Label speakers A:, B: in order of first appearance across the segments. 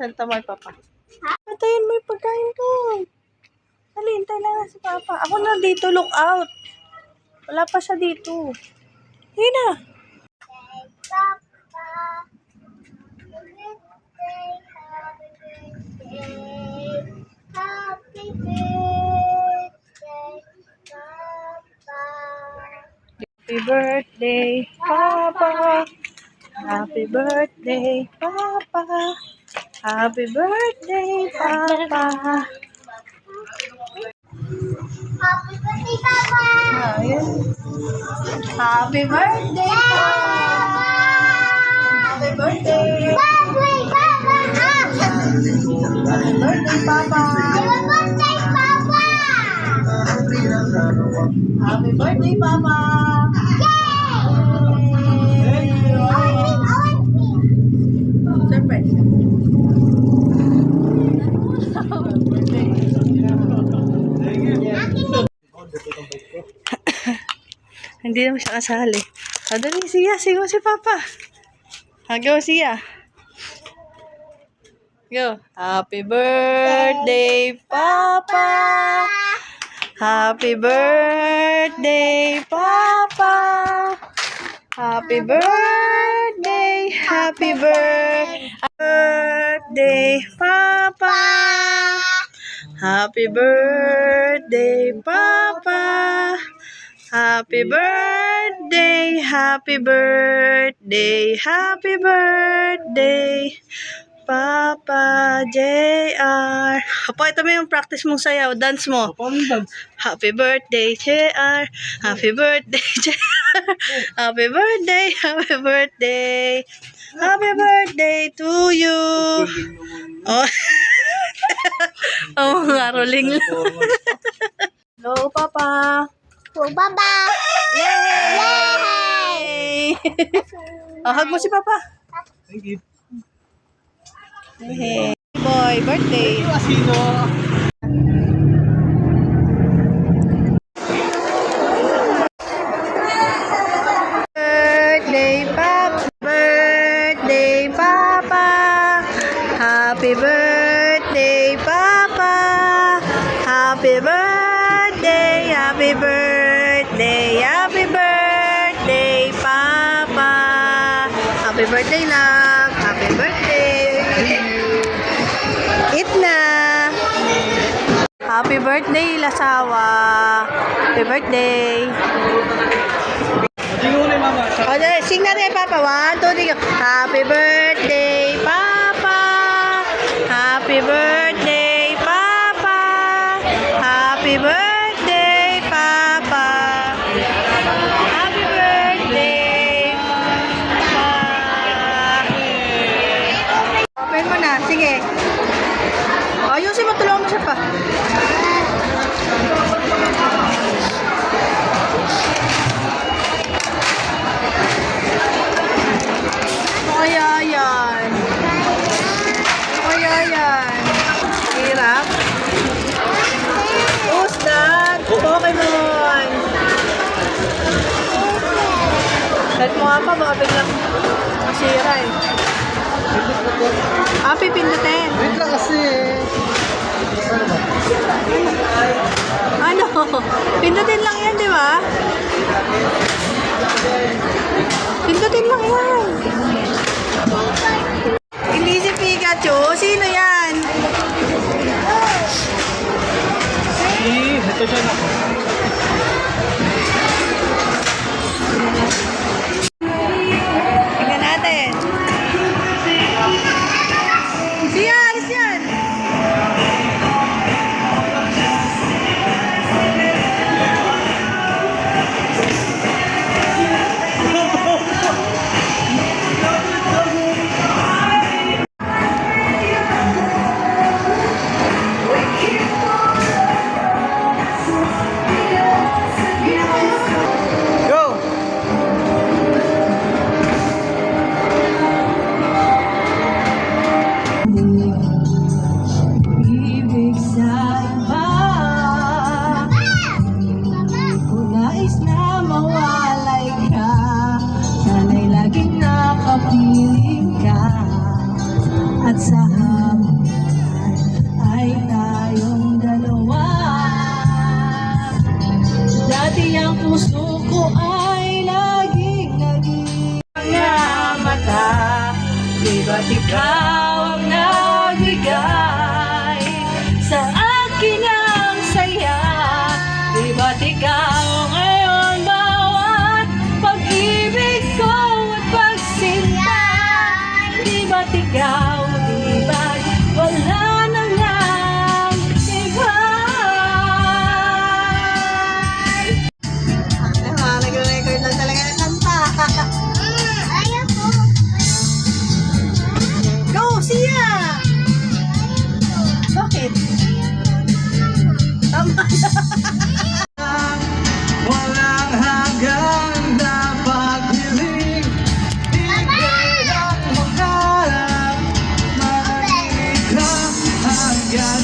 A: Santa May Papa. Patayin mo yung pagkain ko. Dali, hintay lang si Papa. Ako na dito, look out. Wala pa siya dito. Ayun na. Happy birthday, Papa. Happy birthday, Papa. Happy birthday, Papa.
B: Happy birthday, Papa!
A: Ayun. Happy birthday, Papa. Happy birthday.
B: Birthday, Papa!
A: Happy birthday, Papa.
B: Happy birthday, Papa!
A: Happy birthday, Papa. Surprise. Hindi naman siya kasali. Dali, siya. Sigaw si Papa. Go, siya. Go. Happy birthday, Papa. Happy birthday, Papa. Happy birthday, happy birthday, Papa. Happy birthday, Papa. Happy birthday, happy birthday, happy birthday, Papa JR. Apo, ito mo yung practice mong sayaw, dance mo. Happy birthday, JR. Happy birthday, JR. Happy birthday, happy birthday. Happy birthday to you. Oh, oh mga rolling lang. Hello, Papa.
B: Oh, Baba!
A: Yay! Oh, hug mo si Papa.
C: Thank you.
A: Hey, boy, birthday. Birthday, Papa. Birthday, Papa. Happy birthday, Papa. Happy birthday, happy birthday, happy birthday, Papa. Happy birthday, love. Happy birthday. Eat na. Happy birthday, Lasawa. Happy birthday. O, sing na rin, Papa. 1, 2, 3, go. Happy birthday, Papa. Happy birthday, Papa. Happy birthday, Papa. Happy birthday, Papa. Open mo na. Sige. Ayusin mo. Tulungan mo siya pa. Kaya yan. Kaya yan. Hirap. Who's that? Pokemon. Set mo nga pa, baka biglang masira eh. Pipindutin.
C: Wait lang kasi
A: Ano? Pindutin lang yan, di ba? Pindutin lang yan. Hindi si Pikachu. Sino yan?
C: ito siya na.
A: Tingnan natin. Siya, alis yan.
C: Go!
A: puso ko ay laging nag-iingat mata. Di ba't ikaw ang nagbigay sa akin ng saya? Di ba't ikaw ngayon bawat pag-ibig ko at pagsinta? Di ba't ikaw, di ba't wala na ngang iba? Nag-record lang talaga ng kanta.
B: Ayaw po.
A: Go, Sia! Bakit? Tama na.
C: Walang hanggang dapat hiling. Ibig ang makaharap, makinig ka hanggang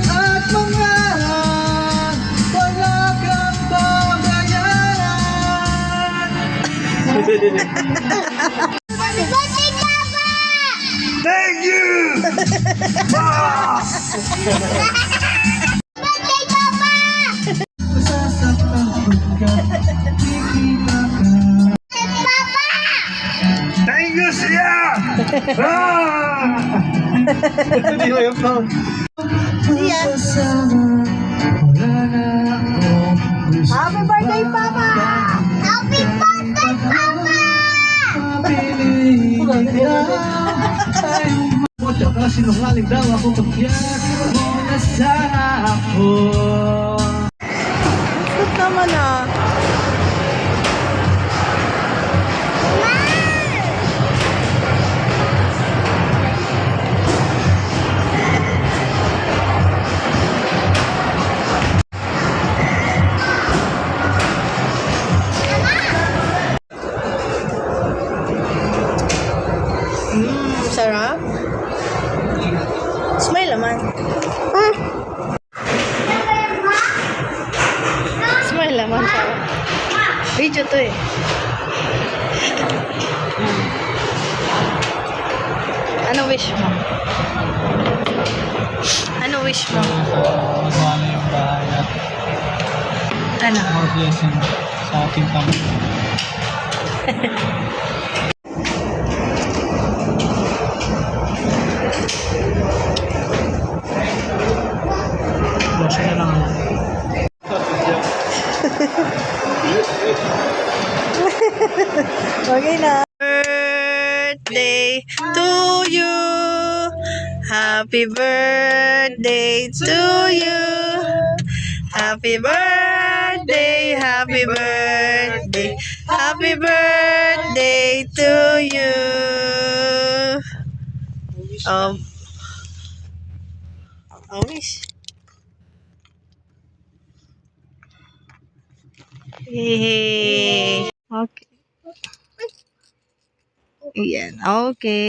C: at mangarap. Wala kang babayaran.
B: Happy birthday, Papa!
C: Thank you! Ah!
B: Birthday, Papa!
C: Masasaktan pagka kikita ka.
B: Papa!
C: Thank you, Sia! Ah! Hindi ko yung phone.
A: Sia.
C: Wala na akong gusto.
A: Happy birthday, Papa!
B: Happy birthday, Papa!
C: Mapili ka tayong tsaka sinungaling daw ako pagyak mo na sa ako.
A: Good naman ah. Sarap. Smile naman. Smile naman. Sarap. Video to eh. Ano wish mo? Ano wish mo?
C: Magawa na yung bahay at
A: Ano?
C: more blessing sa ating pamilya. Basta na lang ako.
A: Okay na. Birthday to you. Happy birthday to you. Happy birthday, happy birthday, happy birthday to you. Wish. Hey. Okay. Yan, okay.